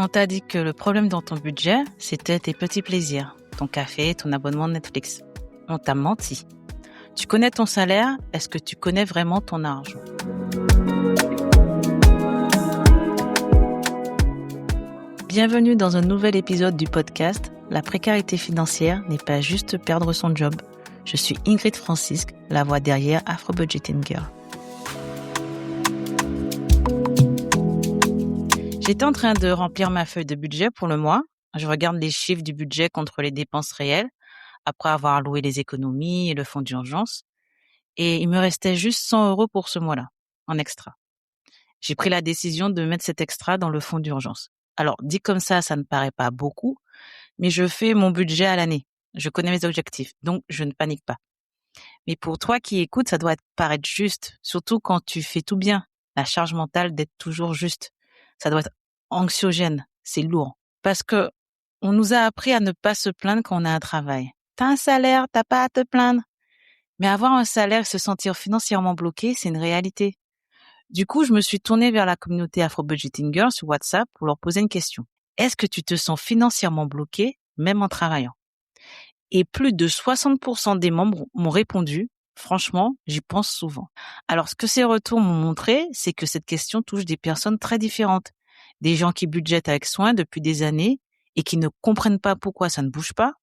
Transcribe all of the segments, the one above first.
On t'a dit que le problème dans ton budget, c'était tes petits plaisirs, ton café, ton abonnement Netflix. On t'a menti. Tu connais ton salaire, est-ce que tu connais vraiment ton argent ? Bienvenue dans un nouvel épisode du podcast « La précarité financière n'est pas juste perdre son job ». Je suis Ingrid Francisque, la voix derrière Afro Budgeting Girl. J'étais en train de remplir ma feuille de budget pour le mois. Je regarde les chiffres du budget contre les dépenses réelles, après avoir alloué les économies et le fonds d'urgence. Et il me restait juste 100 € pour ce mois-là, en extra. J'ai pris la décision de mettre cet extra dans le fonds d'urgence. Alors, dit comme ça ne paraît pas beaucoup, mais je fais mon budget à l'année. Je connais mes objectifs, donc je ne panique pas. Mais pour toi qui écoutes, ça doit paraître juste, surtout quand tu fais tout bien. La charge mentale d'être toujours juste. Ça doit être anxiogène, c'est lourd. Parce que on nous a appris à ne pas se plaindre quand on a un travail. T'as un salaire, t'as pas à te plaindre. Mais avoir un salaire et se sentir financièrement bloqué, c'est une réalité. Du coup, je me suis tournée vers la communauté Afro Budgeting Girl sur WhatsApp pour leur poser une question. Est-ce que tu te sens financièrement bloqué, même en travaillant ? Et plus de 60% des membres m'ont répondu, franchement, j'y pense souvent. Alors, ce que ces retours m'ont montré, c'est que cette question touche des personnes très différentes. Des gens qui budgètent avec soin depuis des années et qui ne comprennent pas pourquoi ça ne bouge pas,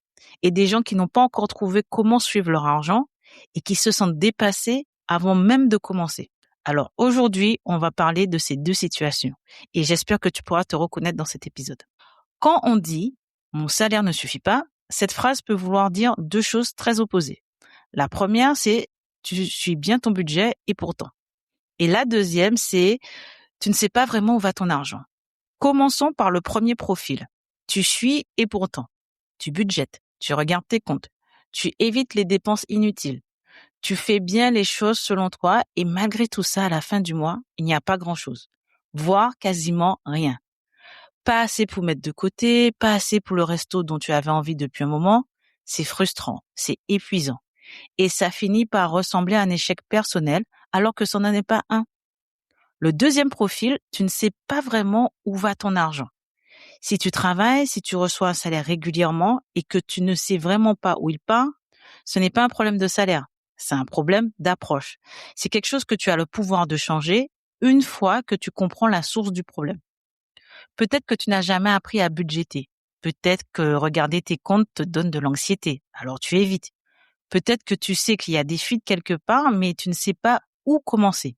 et des gens qui n'ont pas encore trouvé comment suivre leur argent et qui se sentent dépassés avant même de commencer. Alors, aujourd'hui, on va parler de ces deux situations et j'espère que tu pourras te reconnaître dans cet épisode. Quand on dit « mon salaire ne suffit pas », cette phrase peut vouloir dire deux choses très opposées. La première, c'est « tu suis bien ton budget et pourtant ». Et la deuxième, c'est « tu ne sais pas vraiment où va ton argent ». Commençons par le premier profil. Tu suis et pourtant. Tu budgètes, tu regardes tes comptes, tu évites les dépenses inutiles. Tu fais bien les choses selon toi et malgré tout ça, à la fin du mois, il n'y a pas grand-chose, voire quasiment rien. Pas assez pour mettre de côté, pas assez pour le resto dont tu avais envie depuis un moment. C'est frustrant, c'est épuisant. Et ça finit par ressembler à un échec personnel alors que ça n'en est pas un. Le deuxième profil, tu ne sais pas vraiment où va ton argent. Si tu travailles, si tu reçois un salaire régulièrement et que tu ne sais vraiment pas où il part, ce n'est pas un problème de salaire, c'est un problème d'approche. C'est quelque chose que tu as le pouvoir de changer une fois que tu comprends la source du problème. Peut-être que tu n'as jamais appris à budgéter. Peut-être que regarder tes comptes te donne de l'anxiété, alors tu évites. Peut-être que tu sais qu'il y a des fuites quelque part, mais tu ne sais pas où commencer.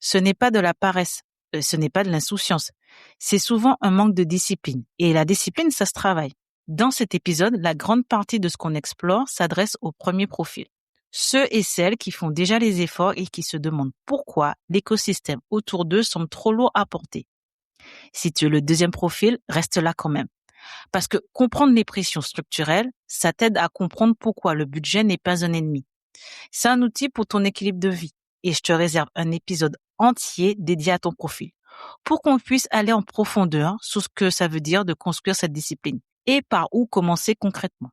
Ce n'est pas de la paresse, ce n'est pas de l'insouciance. C'est souvent un manque de discipline. Et la discipline, ça se travaille. Dans cet épisode, la grande partie de ce qu'on explore s'adresse au premier profil. Ceux et celles qui font déjà les efforts et qui se demandent pourquoi l'écosystème autour d'eux semble trop lourd à porter. Si tu es le deuxième profil, reste là quand même. Parce que comprendre les pressions structurelles, ça t'aide à comprendre pourquoi le budget n'est pas un ennemi. C'est un outil pour ton équilibre de vie. Et je te réserve un épisode entier dédié à ton profil pour qu'on puisse aller en profondeur sur ce que ça veut dire de construire cette discipline et par où commencer concrètement.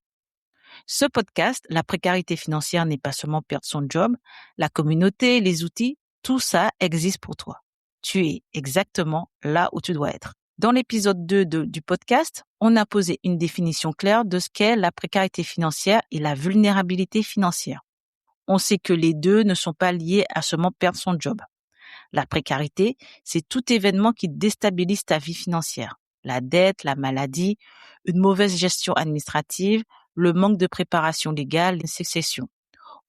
Ce podcast, la précarité financière n'est pas seulement perdre son job, la communauté, les outils, tout ça existe pour toi. Tu es exactement là où tu dois être. Dans l'épisode 2 du podcast, on a posé une définition claire de ce qu'est la précarité financière et la vulnérabilité financière. On sait que les deux ne sont pas liés à seulement perdre son job. La précarité, c'est tout événement qui déstabilise ta vie financière. La dette, la maladie, une mauvaise gestion administrative, le manque de préparation légale, une succession.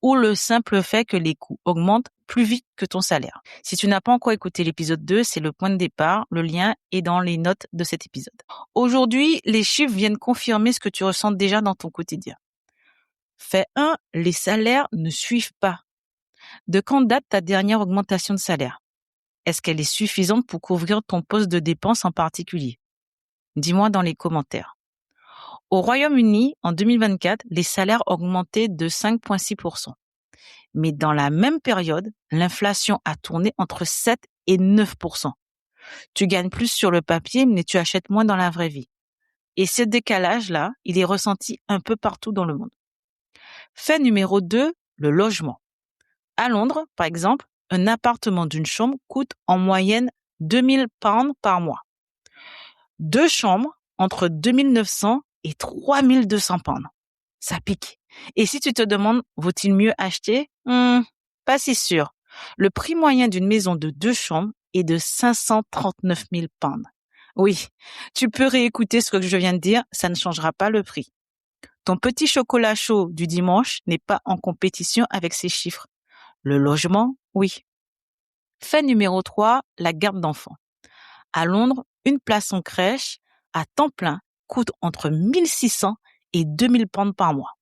Ou le simple fait que les coûts augmentent plus vite que ton salaire. Si tu n'as pas encore écouté l'épisode 2, c'est le point de départ. Le lien est dans les notes de cet épisode. Aujourd'hui, les chiffres viennent confirmer ce que tu ressens déjà dans ton quotidien. Fait 1, les salaires ne suivent pas. De quand date ta dernière augmentation de salaire ? Est-ce qu'elle est suffisante pour couvrir ton poste de dépense en particulier ? Dis-moi dans les commentaires. Au Royaume-Uni, en 2024, les salaires augmentaient de 5,6%. Mais dans la même période, l'inflation a tourné entre 7 et 9%. Tu gagnes plus sur le papier, mais tu achètes moins dans la vraie vie. Et ce décalage-là, il est ressenti un peu partout dans le monde. Fait numéro 2, le logement. À Londres, par exemple, un appartement d'une chambre coûte en moyenne 2000 pounds par mois. 2 chambres entre 2900 et 3200 pounds. Ça pique. Et si tu te demandes, vaut-il mieux acheter? Pas si sûr. Le prix moyen d'une maison de 2 chambres est de 539 000 pounds. Oui, tu peux réécouter ce que je viens de dire, ça ne changera pas le prix. Ton petit chocolat chaud du dimanche n'est pas en compétition avec ces chiffres. Le logement, oui. Fait numéro 3, la garde d'enfants. À Londres, une place en crèche à temps plein coûte entre 1600 et 2000 pounds par mois.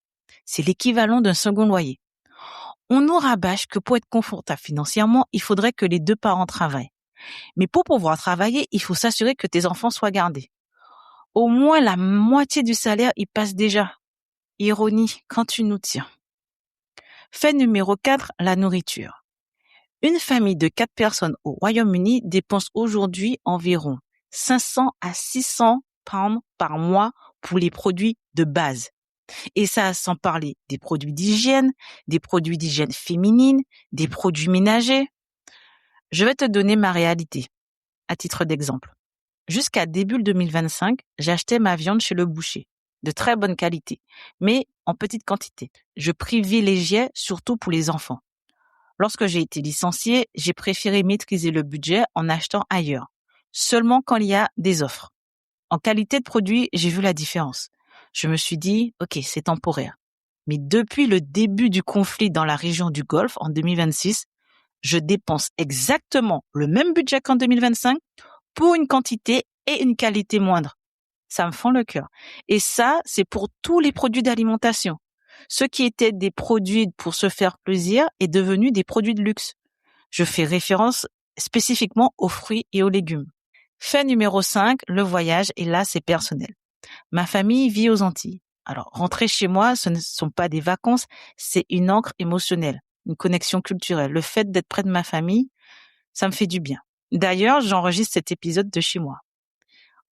C'est l'équivalent d'un second loyer. On nous rabâche que pour être confortable financièrement, il faudrait que les 2 parents travaillent. Mais pour pouvoir travailler, il faut s'assurer que tes enfants soient gardés. Au moins la moitié du salaire y passe déjà. Ironie, quand tu nous tiens. Fait numéro 4, la nourriture. Une famille de 4 personnes au Royaume-Uni dépense aujourd'hui environ 500 à 600 pounds par mois pour les produits de base. Et ça, sans parler des produits d'hygiène féminine, des produits ménagers. Je vais te donner ma réalité, à titre d'exemple. Jusqu'à début 2025, j'achetais ma viande chez le boucher, de très bonne qualité, mais en petite quantité. Je privilégiais surtout pour les enfants. Lorsque j'ai été licenciée, j'ai préféré maîtriser le budget en achetant ailleurs, seulement quand il y a des offres. En qualité de produit, j'ai vu la différence. Je me suis dit, ok, c'est temporaire. Mais depuis le début du conflit dans la région du Golfe en 2026, je dépense exactement le même budget qu'en 2025 pour une quantité et une qualité moindre. Ça me fend le cœur. Et ça, c'est pour tous les produits d'alimentation. Ce qui étaient des produits pour se faire plaisir est devenu des produits de luxe. Je fais référence spécifiquement aux fruits et aux légumes. Fait numéro 5, le voyage, et là, c'est personnel. Ma famille vit aux Antilles. Alors, rentrer chez moi, ce ne sont pas des vacances, c'est une ancre émotionnelle, une connexion culturelle. Le fait d'être près de ma famille, ça me fait du bien. D'ailleurs, j'enregistre cet épisode de chez moi.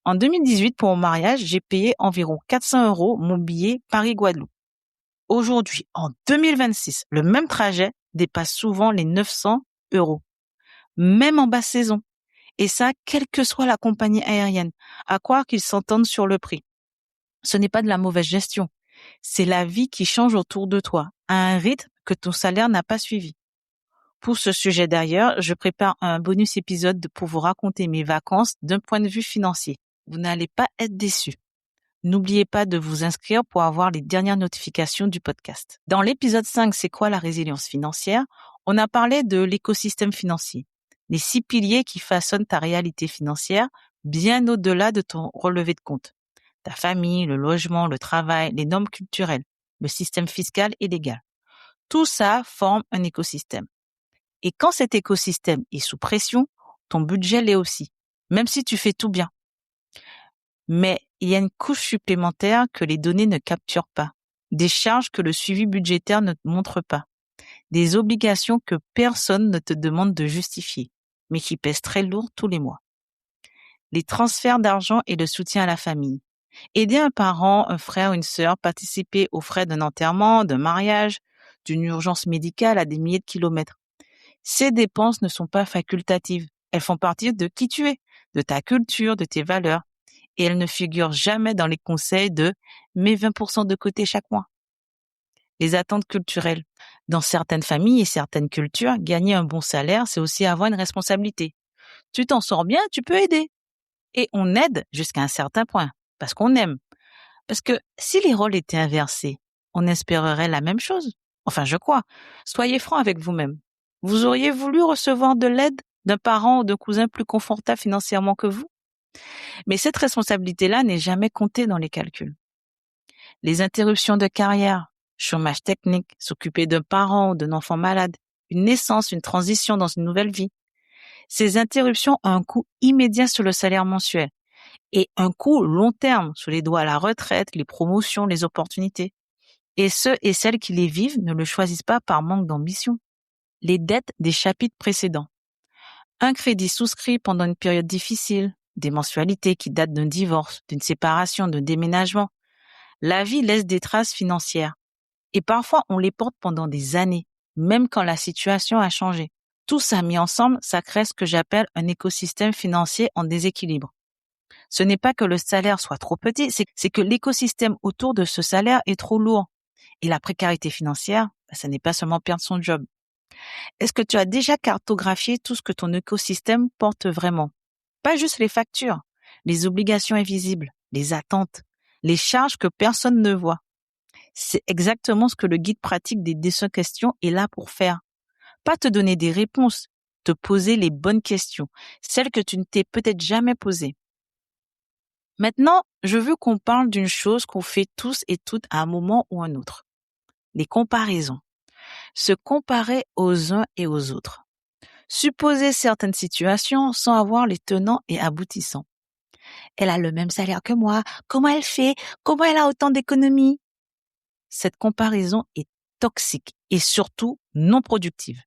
En 2018, pour mon mariage, j'ai payé environ 400 € mon billet Paris-Guadeloupe. Aujourd'hui, en 2026, le même trajet dépasse souvent les 900 €, même en basse saison. Et ça, quelle que soit la compagnie aérienne, à croire qu'ils s'entendent sur le prix. Ce n'est pas de la mauvaise gestion. C'est la vie qui change autour de toi, à un rythme que ton salaire n'a pas suivi. Pour ce sujet d'ailleurs, je prépare un bonus épisode pour vous raconter mes vacances d'un point de vue financier. Vous n'allez pas être déçus. N'oubliez pas de vous inscrire pour avoir les dernières notifications du podcast. Dans l'épisode 5, c'est quoi la résilience financière? On a parlé de l'écosystème financier, les 6 piliers qui façonnent ta réalité financière bien au-delà de ton relevé de compte. Ta famille, le logement, le travail, les normes culturelles, le système fiscal et légal. Tout ça forme un écosystème. Et quand cet écosystème est sous pression, ton budget l'est aussi, même si tu fais tout bien. Mais il y a une couche supplémentaire que les données ne capturent pas, des charges que le suivi budgétaire ne te montre pas, des obligations que personne ne te demande de justifier, mais qui pèsent très lourd tous les mois. Les transferts d'argent et le soutien à la famille. Aider un parent, un frère, une sœur, participer aux frais d'un enterrement, d'un mariage, d'une urgence médicale à des milliers de kilomètres. Ces dépenses ne sont pas facultatives. Elles font partie de qui tu es, de ta culture, de tes valeurs. Et elles ne figurent jamais dans les conseils de « mets 20% de côté chaque mois ». Les attentes culturelles. Dans certaines familles et certaines cultures, gagner un bon salaire, c'est aussi avoir une responsabilité. Tu t'en sors bien, tu peux aider. Et on aide jusqu'à un certain point, parce qu'on aime. Parce que si les rôles étaient inversés, on espérerait la même chose. Enfin, je crois. Soyez francs avec vous-même. Vous auriez voulu recevoir de l'aide d'un parent ou d'un cousin plus confortable financièrement que vous? Mais cette responsabilité-là n'est jamais comptée dans les calculs. Les interruptions de carrière, chômage technique, s'occuper d'un parent ou d'un enfant malade, une naissance, une transition dans une nouvelle vie. Ces interruptions ont un coût immédiat sur le salaire mensuel et un coût long terme sur les droits à la retraite, les promotions, les opportunités. Et ceux et celles qui les vivent ne le choisissent pas par manque d'ambition. Les dettes des chapitres précédents. Un crédit souscrit pendant une période difficile, des mensualités qui datent d'un divorce, d'une séparation, d'un déménagement. La vie laisse des traces financières. Et parfois, on les porte pendant des années, même quand la situation a changé. Tout ça mis ensemble, ça crée ce que j'appelle un écosystème financier en déséquilibre. Ce n'est pas que le salaire soit trop petit, c'est que l'écosystème autour de ce salaire est trop lourd. Et la précarité financière, ça n'est pas seulement perdre son job. Est-ce que tu as déjà cartographié tout ce que ton écosystème porte vraiment? Pas juste les factures, les obligations invisibles, les attentes, les charges que personne ne voit. C'est exactement ce que le guide pratique des 200 questions est là pour faire. Pas te donner des réponses, te poser les bonnes questions, celles que tu ne t'es peut-être jamais posées. Maintenant, je veux qu'on parle d'une chose qu'on fait tous et toutes à un moment ou un autre. Les comparaisons. Se comparer aux uns et aux autres. Supposer certaines situations sans avoir les tenants et aboutissants. Elle a le même salaire que moi. Comment elle fait? Comment elle a autant d'économies? Cette comparaison est toxique et surtout non productive.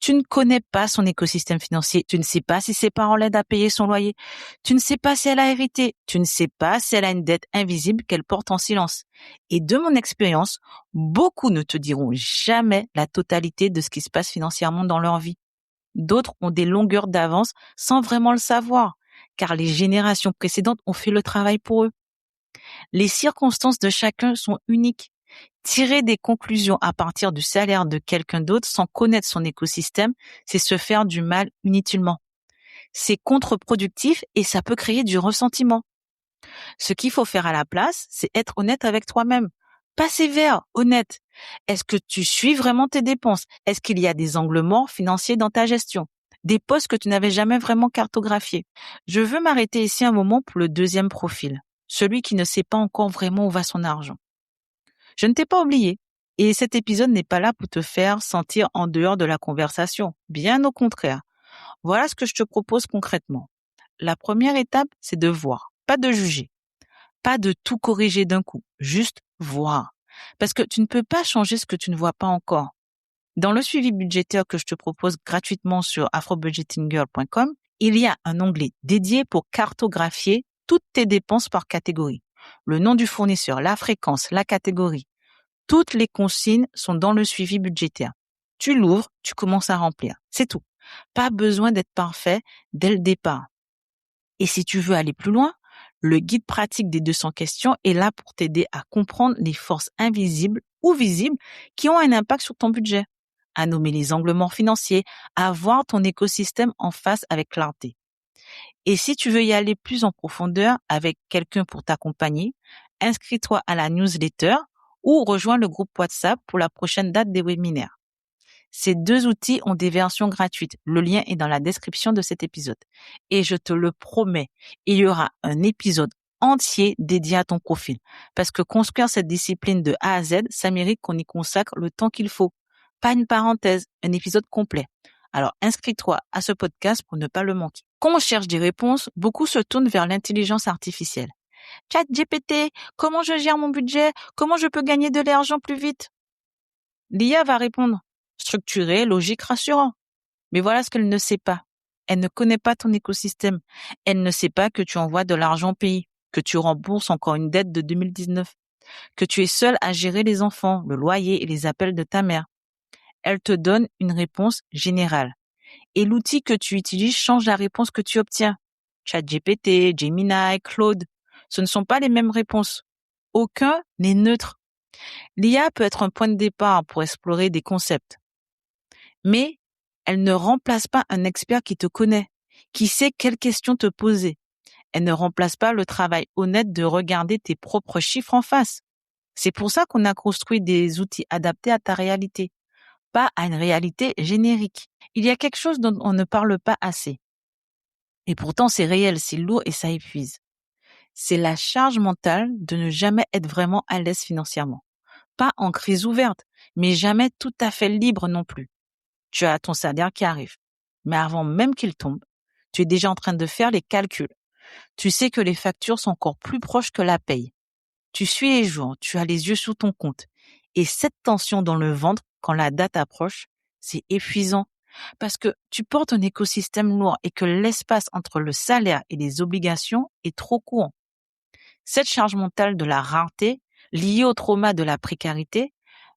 Tu ne connais pas son écosystème financier. Tu ne sais pas si ses parents l'aident à payer son loyer. Tu ne sais pas si elle a hérité. Tu ne sais pas si elle a une dette invisible qu'elle porte en silence. Et de mon expérience, beaucoup ne te diront jamais la totalité de ce qui se passe financièrement dans leur vie. D'autres ont des longueurs d'avance sans vraiment le savoir, car les générations précédentes ont fait le travail pour eux. Les circonstances de chacun sont uniques. Tirer des conclusions à partir du salaire de quelqu'un d'autre sans connaître son écosystème, c'est se faire du mal inutilement. C'est contre-productif et ça peut créer du ressentiment. Ce qu'il faut faire à la place, c'est être honnête avec toi-même. Pas sévère, honnête. Est-ce que tu suis vraiment tes dépenses? Est-ce qu'il y a des angles morts financiers dans ta gestion? Des postes que tu n'avais jamais vraiment cartographiés? Je veux m'arrêter ici un moment pour le deuxième profil, celui qui ne sait pas encore vraiment où va son argent. Je ne t'ai pas oublié. Et cet épisode n'est pas là pour te faire sentir en dehors de la conversation. Bien au contraire. Voilà ce que je te propose concrètement. La première étape, c'est de voir, pas de juger. Pas de tout corriger d'un coup, juste voir. Parce que tu ne peux pas changer ce que tu ne vois pas encore. Dans le suivi budgétaire que je te propose gratuitement sur afrobudgetinggirl.com, il y a un onglet dédié pour cartographier toutes tes dépenses par catégorie. Le nom du fournisseur, la fréquence, la catégorie. Toutes les consignes sont dans le suivi budgétaire. Tu l'ouvres, tu commences à remplir. C'est tout. Pas besoin d'être parfait dès le départ. Et si tu veux aller plus loin, le guide pratique des 200 questions est là pour t'aider à comprendre les forces invisibles ou visibles qui ont un impact sur ton budget, à nommer les angles morts financiers, à voir ton écosystème en face avec clarté. Et si tu veux y aller plus en profondeur avec quelqu'un pour t'accompagner, inscris-toi à la newsletter ou rejoins le groupe WhatsApp pour la prochaine date des webinaires. Ces 2 outils ont des versions gratuites. Le lien est dans la description de cet épisode. Et je te le promets, il y aura un épisode entier dédié à ton profil. Parce que construire cette discipline de A à Z, ça mérite qu'on y consacre le temps qu'il faut. Pas une parenthèse, un épisode complet. Alors inscris-toi à ce podcast pour ne pas le manquer. Quand on cherche des réponses, beaucoup se tournent vers l'intelligence artificielle. ChatGPT, comment je gère mon budget? Comment je peux gagner de l'argent plus vite? L'IA va répondre. Structuré, logique, rassurant. Mais voilà ce qu'elle ne sait pas. Elle ne connaît pas ton écosystème. Elle ne sait pas que tu envoies de l'argent au pays, que tu rembourses encore une dette de 2019, que tu es seul à gérer les enfants, le loyer et les appels de ta mère. Elle te donne une réponse générale. Et l'outil que tu utilises change la réponse que tu obtiens. ChatGPT, Gemini, Claude, ce ne sont pas les mêmes réponses. Aucun n'est neutre. L'IA peut être un point de départ pour explorer des concepts. Mais elle ne remplace pas un expert qui te connaît, qui sait quelles questions te poser. Elle ne remplace pas le travail honnête de regarder tes propres chiffres en face. C'est pour ça qu'on a construit des outils adaptés à ta réalité, pas à une réalité générique. Il y a quelque chose dont on ne parle pas assez. Et pourtant, c'est réel, c'est lourd et ça épuise. C'est la charge mentale de ne jamais être vraiment à l'aise financièrement. Pas en crise ouverte, mais jamais tout à fait libre non plus. Tu as ton salaire qui arrive. Mais avant même qu'il tombe, tu es déjà en train de faire les calculs. Tu sais que les factures sont encore plus proches que la paye. Tu suis les jours, tu as les yeux sur ton compte. Et cette tension dans le ventre, quand la date approche, c'est épuisant. Parce que tu portes un écosystème lourd et que l'espace entre le salaire et les obligations est trop court. Cette charge mentale de la rareté, liée au trauma de la précarité,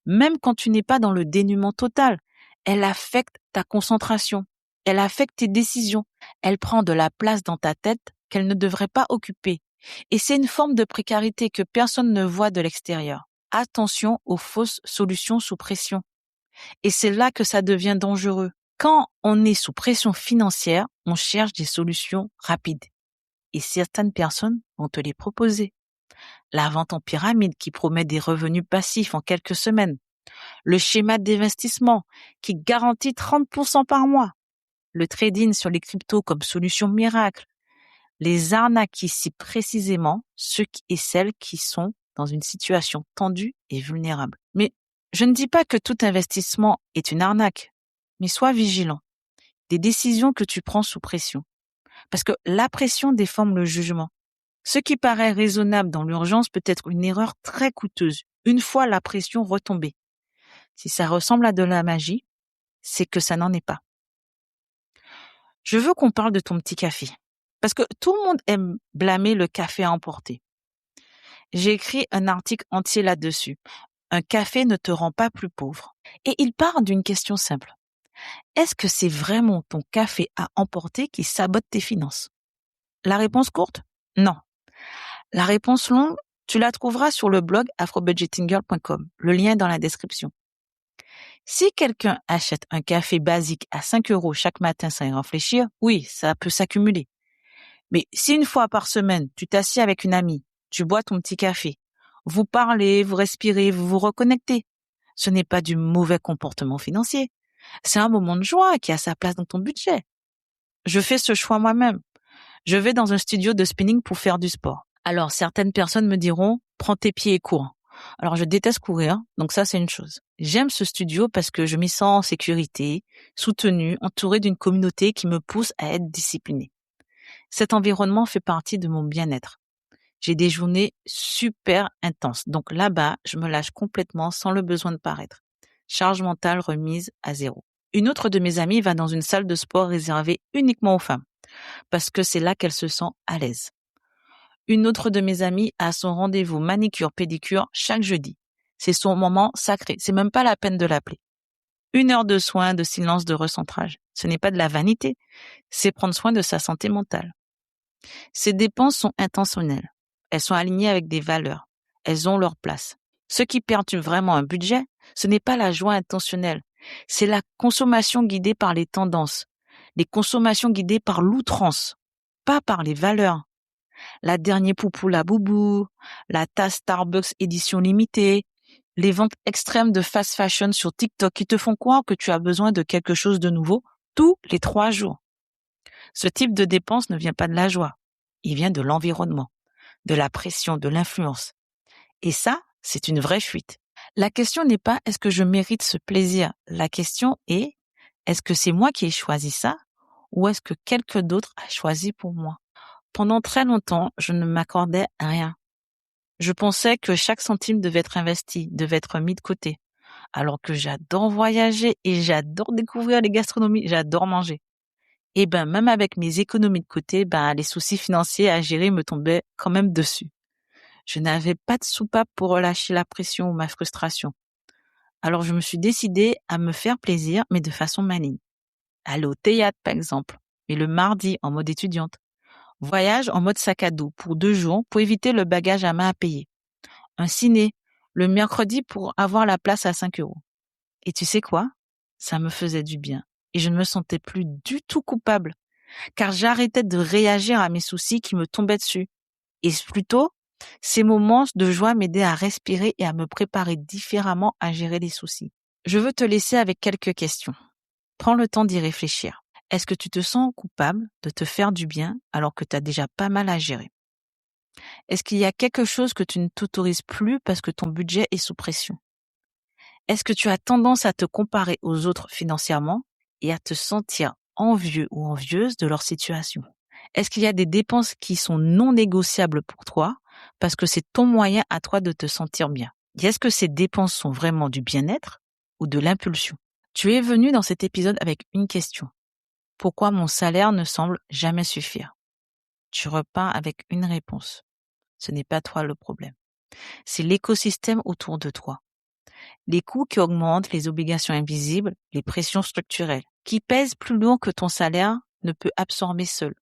même quand tu n'es pas dans le dénuement total, elle affecte ta concentration, elle affecte tes décisions, elle prend de la place dans ta tête qu'elle ne devrait pas occuper. Et c'est une forme de précarité que personne ne voit de l'extérieur. Attention aux fausses solutions sous pression. Et c'est là que ça devient dangereux. Quand on est sous pression financière, on cherche des solutions rapides. Et certaines personnes vont te les proposer. La vente en pyramide qui promet des revenus passifs en quelques semaines. Le schéma d'investissement qui garantit 30% par mois. Le trading sur les cryptos comme solution miracle. Les arnaques qui ciblent précisément ceux et celles qui sont dans une situation tendue et vulnérable. Mais je ne dis pas que tout investissement est une arnaque, mais sois vigilant. Des décisions que tu prends sous pression. Parce que la pression déforme le jugement. Ce qui paraît raisonnable dans l'urgence peut être une erreur très coûteuse, une fois la pression retombée. Si ça ressemble à de la magie, c'est que ça n'en est pas. Je veux qu'on parle de ton petit café. Parce que tout le monde aime blâmer le café à emporter. J'ai écrit un article entier là-dessus. Un café ne te rend pas plus pauvre. Et il part d'une question simple. Est-ce que c'est vraiment ton café à emporter qui sabote tes finances? La réponse courte? Non. La réponse longue, tu la trouveras sur le blog afrobudgetinggirl.com. Le lien est dans la description. Si quelqu'un achète un café basique à 5 € chaque matin sans y réfléchir, oui, ça peut s'accumuler. Mais si une fois par semaine, tu t'assieds avec une amie, tu bois ton petit café, vous parlez, vous respirez, vous vous reconnectez, ce n'est pas du mauvais comportement financier. C'est un moment de joie qui a sa place dans ton budget. Je fais ce choix moi-même. Je vais dans un studio de spinning pour faire du sport. Alors, certaines personnes me diront, prends tes pieds et cours. Alors, je déteste courir, donc ça, c'est une chose. J'aime ce studio parce que je m'y sens en sécurité, soutenue, entourée d'une communauté qui me pousse à être disciplinée. Cet environnement fait partie de mon bien-être. J'ai des journées super intenses. Donc là-bas, je me lâche complètement sans le besoin de paraître. Charge mentale remise à zéro. Une autre de mes amies va dans une salle de sport réservée uniquement aux femmes parce que c'est là qu'elle se sent à l'aise. Une autre de mes amies a son rendez-vous manicure-pédicure chaque jeudi. C'est son moment sacré. C'est même pas la peine de l'appeler. 1 heure de soins, de silence, de recentrage. Ce n'est pas de la vanité. C'est prendre soin de sa santé mentale. Ces dépenses sont intentionnelles. Elles sont alignées avec des valeurs. Elles ont leur place. Ce qui perturbe vraiment un budget, ce n'est pas la joie intentionnelle. C'est la consommation guidée par les tendances. Les consommations guidées par l'outrance. Pas par les valeurs. La dernière poupoule boubou, la tasse Starbucks édition limitée, les ventes extrêmes de fast fashion sur TikTok qui te font croire que tu as besoin de quelque chose de nouveau tous les 3 jours. Ce type de dépense ne vient pas de la joie. Il vient de l'environnement, de la pression, de l'influence. Et ça, c'est une vraie fuite. La question n'est pas est-ce que je mérite ce plaisir? La question est est-ce que c'est moi qui ai choisi ça ou est-ce que quelqu'un d'autre a choisi pour moi? Pendant très longtemps, je ne m'accordais rien. Je pensais que chaque centime devait être investi, devait être mis de côté. Alors que j'adore voyager et j'adore découvrir les gastronomies, j'adore manger. Et même avec mes économies de côté, les soucis financiers à gérer me tombaient quand même dessus. Je n'avais pas de soupape pour relâcher la pression ou ma frustration. Alors je me suis décidée à me faire plaisir, mais de façon maligne. Aller au théâtre, par exemple, mais le mardi en mode étudiante. Voyage en mode sac à dos pour 2 jours pour éviter le bagage à main à payer. Un ciné, le mercredi pour avoir la place à 5 €. Et tu sais quoi? Ça me faisait du bien. Et je ne me sentais plus du tout coupable, car j'arrêtais de réagir à mes soucis qui me tombaient dessus. Et plutôt, ces moments de joie m'aidaient à respirer et à me préparer différemment à gérer les soucis. Je veux te laisser avec quelques questions. Prends le temps d'y réfléchir. Est-ce que tu te sens coupable de te faire du bien alors que tu as déjà pas mal à gérer? Est-ce qu'il y a quelque chose que tu ne t'autorises plus parce que ton budget est sous pression? Est-ce que tu as tendance à te comparer aux autres financièrement et à te sentir envieux ou envieuse de leur situation? Est-ce qu'il y a des dépenses qui sont non négociables pour toi parce que c'est ton moyen à toi de te sentir bien? Et est-ce que ces dépenses sont vraiment du bien-être ou de l'impulsion? Tu es venu dans cet épisode avec une question. Pourquoi mon salaire ne semble jamais suffire? Tu repars avec une réponse. Ce n'est pas toi le problème. C'est l'écosystème autour de toi. Les coûts qui augmentent, les obligations invisibles, les pressions structurelles, qui pèsent plus lourd que ton salaire ne peut absorber seul.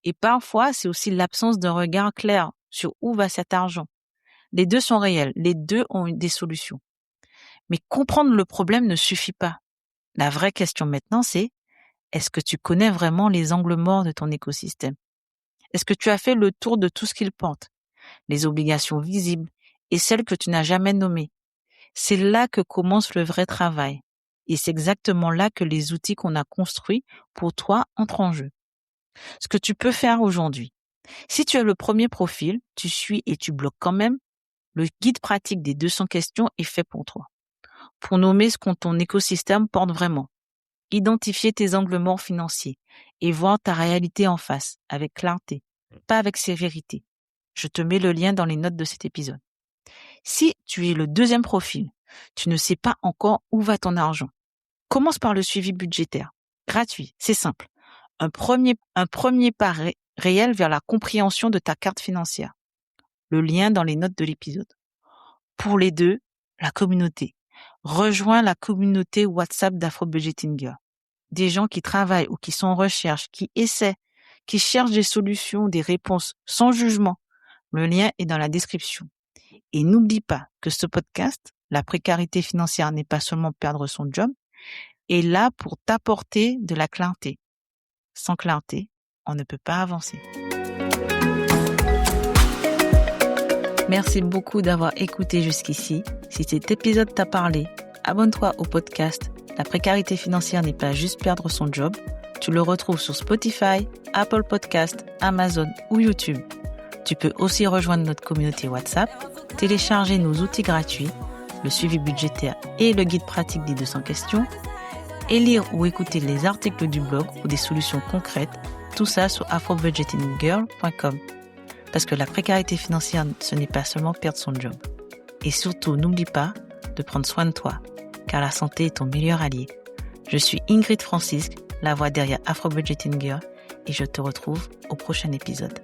Et parfois, c'est aussi l'absence d'un regard clair sur où va cet argent. Les deux sont réels, les deux ont des solutions. Mais comprendre le problème ne suffit pas. La vraie question maintenant, c'est est-ce que tu connais vraiment les angles morts de ton écosystème? Est-ce que tu as fait le tour de tout ce qu'il porte? Les obligations visibles et celles que tu n'as jamais nommées. C'est là que commence le vrai travail. Et c'est exactement là que les outils qu'on a construits pour toi entrent en jeu. Ce que tu peux faire aujourd'hui. Si tu as le premier profil, tu suis et tu bloques quand même, le guide pratique des 200 questions est fait pour toi. Pour nommer ce que ton écosystème porte vraiment. Identifier tes angles morts financiers et voir ta réalité en face, avec clarté, pas avec sévérité. Je te mets le lien dans les notes de cet épisode. Si tu es le deuxième profil, tu ne sais pas encore où va ton argent. Commence par le suivi budgétaire. Gratuit, c'est simple. Un premier pas réel vers la compréhension de ta carte financière. Le lien dans les notes de l'épisode. Pour les deux, la communauté. Rejoins la communauté WhatsApp d'Afro Budgeting Girl. Des gens qui travaillent ou qui sont en recherche, qui essaient, qui cherchent des solutions, des réponses sans jugement. Le lien est dans la description. Et n'oublie pas que ce podcast, la précarité financière n'est pas seulement perdre son job, est là pour t'apporter de la clarté. Sans clarté, on ne peut pas avancer. Merci beaucoup d'avoir écouté jusqu'ici. Si cet épisode t'a parlé, abonne-toi au podcast. La précarité financière n'est pas juste perdre son job. Tu le retrouves sur Spotify, Apple Podcasts, Amazon ou YouTube. Tu peux aussi rejoindre notre communauté WhatsApp, télécharger nos outils gratuits, le suivi budgétaire et le guide pratique des 200 questions, et lire ou écouter les articles du blog ou des solutions concrètes, tout ça sur afrobudgetinggirl.com. Parce que la précarité financière, ce n'est pas seulement perdre son job. Et surtout, n'oublie pas de prendre soin de toi, car la santé est ton meilleur allié. Je suis Ingrid Francisque, la voix derrière Afro Budgeting Girl, et je te retrouve au prochain épisode.